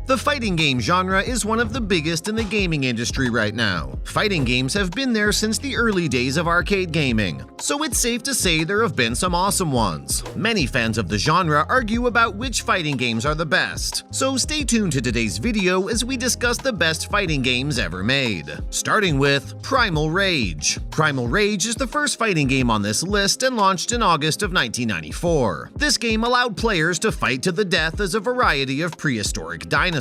The fighting game genre is one of the biggest in the gaming industry right now. Fighting games have been there since the early days of arcade gaming, so it's safe to say there have been some awesome ones. Many fans of the genre argue about which fighting games are the best, so stay tuned to today's video as we discuss the best fighting games ever made. Starting with Primal Rage. Primal Rage is the first fighting game on this list and launched in August of 1994. This game allowed players to fight to the death as a variety of prehistoric dinosaurs.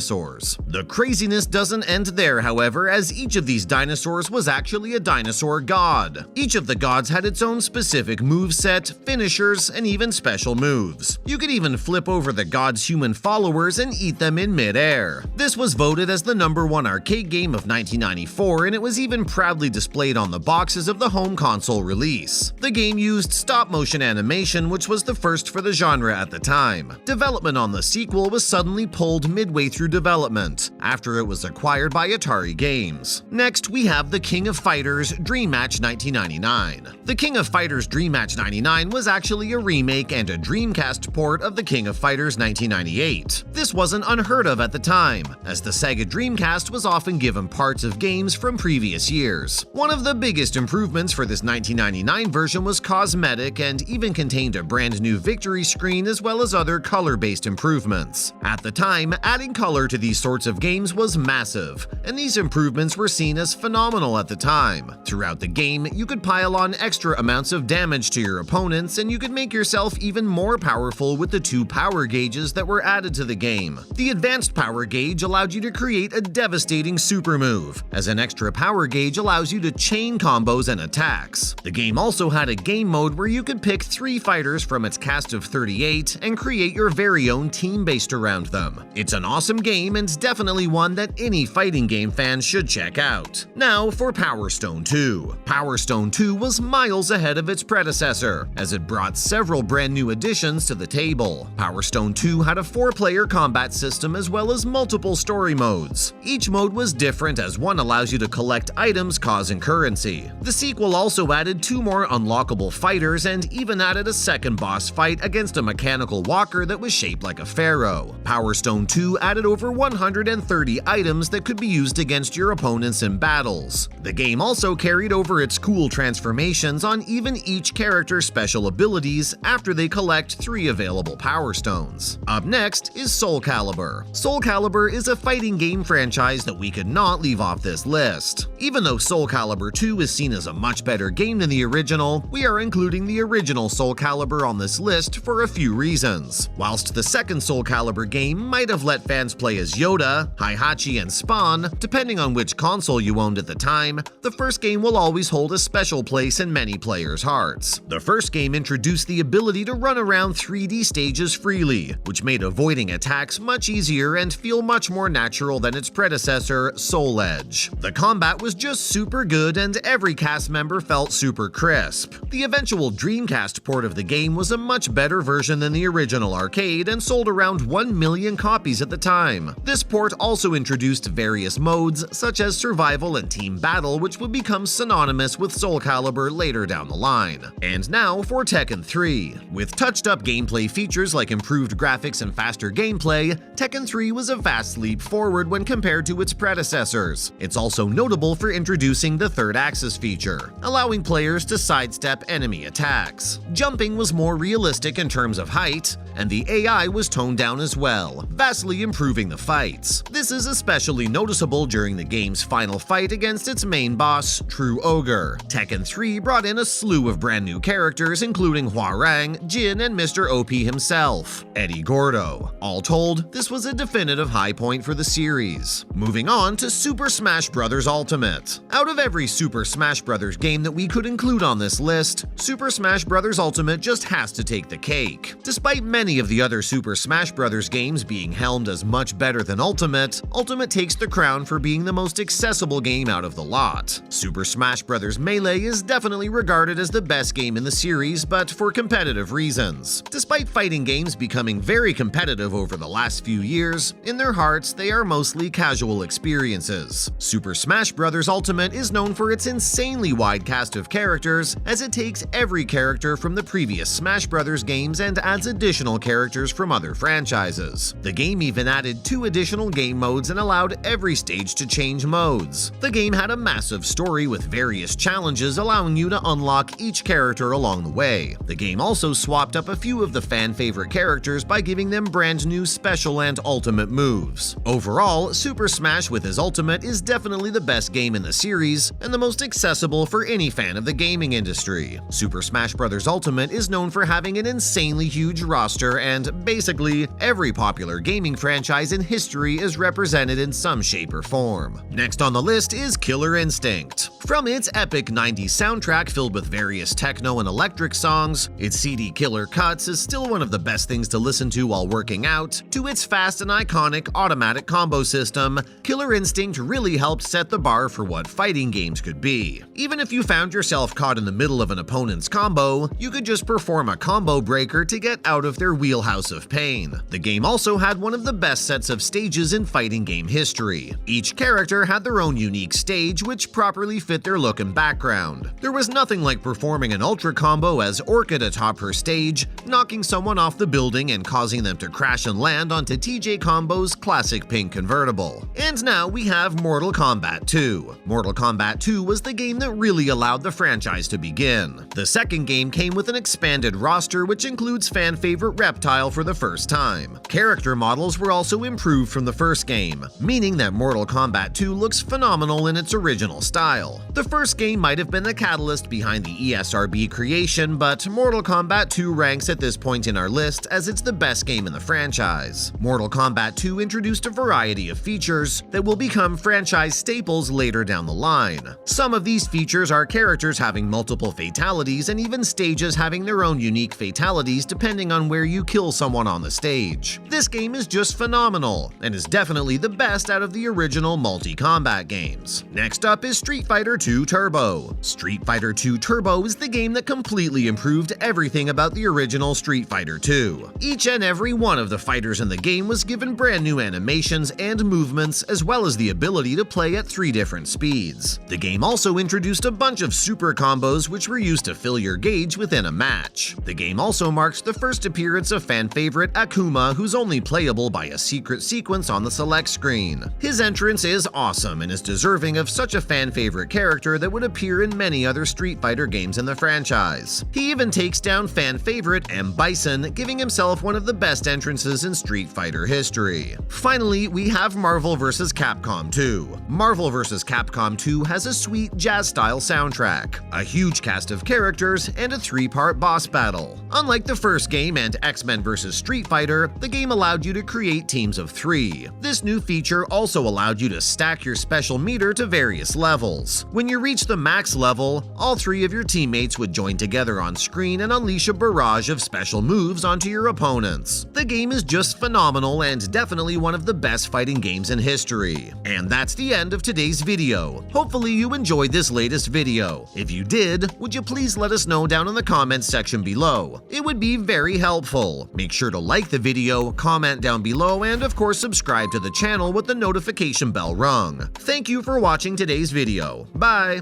The craziness doesn't end there, however, as each of these dinosaurs was actually a dinosaur god. Each of the gods had its own specific moveset, finishers, and even special moves. You could even flip over the god's human followers and eat them in mid-air. This was voted as the #1 arcade game of 1994, and it was even proudly displayed on the boxes of the home console release. The game used stop-motion animation, which was the first for the genre at the time. Development on the sequel was suddenly pulled midway through development, after it was acquired by Atari Games. Next, we have The King of Fighters Dream Match 1999. The King of Fighters Dream Match 99 was actually a remake and a Dreamcast port of The King of Fighters 1998. This wasn't unheard of at the time, as the Sega Dreamcast was often given parts of games from previous years. One of the biggest improvements for this 1999 version was cosmetic and even contained a brand new victory screen as well as other color-based improvements. At the time, adding color to these sorts of games was massive, and these improvements were seen as phenomenal at the time. Throughout the game, you could pile on extra amounts of damage to your opponents, and you could make yourself even more powerful with the 2 power gauges that were added to the game. The advanced power gauge allowed you to create a devastating super move, as an extra power gauge allows you to chain combos and attacks. The game also had a game mode where you could pick 3 fighters from its cast of 38 and create your very own team based around them. It's an awesome game and definitely one that any fighting game fan should check out. Now for Power Stone 2. Power Stone 2 was miles ahead of its predecessor, as it brought several brand new additions to the table. Power Stone 2 had a 4-player combat system as well as multiple story modes. Each mode was different, as one allows you to collect items causing currency. The sequel also added 2 more unlockable fighters and even added a second boss fight against a mechanical walker that was shaped like a pharaoh. Power Stone 2 added over 130 items that could be used against your opponents in battles. The game also carried over its cool transformations on even each character's special abilities after they collect 3 available Power Stones. Up next is Soul Calibur. Soul Calibur is a fighting game franchise that we could not leave off this list. Even though Soul Calibur 2 is seen as a much better game than the original, we are including the original Soul Calibur on this list for a few reasons. Whilst the second Soul Calibur game might have let fans play as Yoda, Heihachi, and Spawn, depending on which console you owned at the time, the first game will always hold a special place in many players' hearts. The first game introduced the ability to run around 3D stages freely, which made avoiding attacks much easier and feel much more natural than its predecessor, Soul Edge. The combat was just super good and every cast member felt super crisp. The eventual Dreamcast port of the game was a much better version than the original arcade and sold around 1 million copies at the time. This port also introduced various modes, such as survival and team battle, which would become synonymous with Soul Calibur later down the line. And now for Tekken 3. With touched-up gameplay features like improved graphics and faster gameplay, Tekken 3 was a vast leap forward when compared to its predecessors. It's also notable for introducing the third axis feature, allowing players to sidestep enemy attacks. Jumping was more realistic in terms of height, and the AI was toned down as well, vastly improving the fights. This is especially noticeable during the game's final fight against its main boss, True Ogre. Tekken 3 brought in a slew of brand new characters, including Hwoarang, Jin, and Mr. OP himself, Eddie Gordo. All told, this was a definitive high point for the series. Moving on to Super Smash Bros. Ultimate. Out of every Super Smash Bros. Game that we could include on this list, Super Smash Bros. Ultimate just has to take the cake. Despite many of the other Super Smash Bros. Games being helmed as much better than Ultimate, Ultimate takes the crown for being the most accessible game out of the lot. Super Smash Bros. Melee is definitely regarded as the best game in the series, but for competitive reasons. Despite fighting games becoming very competitive over the last few years, in their hearts they are mostly casual experiences. Super Smash Bros. Bros. Ultimate is known for its insanely wide cast of characters, as it takes every character from the previous Smash Bros. Games and adds additional characters from other franchises. The game even added 2 additional game modes and allowed every stage to change modes. The game had a massive story with various challenges allowing you to unlock each character along the way. The game also swapped up a few of the fan-favorite characters by giving them brand new special and ultimate moves. Overall, Super Smash with his Ultimate is definitely the best game in the series and the most accessible for any fan of the gaming industry. Super Smash Bros. Ultimate is known for having an insanely huge roster, and basically every popular gaming franchise in history is represented in some shape or form. Next on the list is Killer Instinct. From its epic 90s soundtrack filled with various techno and electric songs, its CD killer cuts is still one of the best things to listen to while working out, to its fast and iconic automatic combo system, Killer Instinct really helped set the bar for what fighting games could be. Even if you found yourself caught in the middle of an opponent's combo, you could just perform a combo breaker to get out of their wheelhouse of pain. The game also had one of the best sets of stages in fighting game history. Each character had their own unique stage which properly fit their look and background. There was nothing like performing an ultra combo as Orchid atop her stage, knocking someone off the building and causing them to crash and land onto TJ Combo's classic pink convertible. And now we have Mortal Kombat 2. Mortal Kombat 2 was the game that really allowed the franchise to begin. The second game came with an expanded roster which includes fan-favorite Reptile for the first time. Character models were also improved from the first game, meaning that Mortal Kombat 2 looks phenomenal in its original style. The first game might have been the catalyst behind the ESRB creation, but Mortal Kombat 2 ranks at this point in our list as it's the best game in the franchise. Mortal Kombat 2 introduced a variety of features that will become franchise staples later down the line. Some of these features are characters having multiple fatalities and even stages having their own unique fatalities depending on where you kill someone on the stage. This game is just phenomenal and is definitely the best out of the original multi-combat games. Next up is Street Fighter II Turbo. Street Fighter II Turbo is the game that completely improved everything about the original Street Fighter II. Each and every one of the fighters in the game was given brand new animations and movements, as well as the ability to play at 3 different speeds. The game also introduced a bunch of super combos which were used to fill your gauge within a match. The game also marked the first appearance of fan favorite Akuma, who's only playable by a secret sequence on the select screen. His entrance is awesome and is deserving of such a fan favorite character that would appear in many other Street Fighter games in the franchise. He even takes down fan favorite M. Bison, giving himself one of the best entrances in Street Fighter history. Finally, we have Marvel vs. Capcom 2. Marvel vs. Capcom 2 has a sweet jazz-style soundtrack, a huge cast of characters, and a 3-part boss battle. Unlike the first game and X-Men vs. Street Fighter, the game allowed you to create teams of 3. This new feature also allowed you to stack your special meter to various levels. When you reach the max level, all 3 of your teammates would join together on screen and unleash a barrage of special moves onto your opponents. The game is just phenomenal and definitely one of the best fighting games in history. And that's the end of today's video. Hopefully you enjoyed this latest video. If you did, would you please let us know down in the comments section below? It would be very helpful. Make sure to like the video, comment down below, and of course subscribe to the channel with the notification bell rung. Thank you for watching today's video. Bye!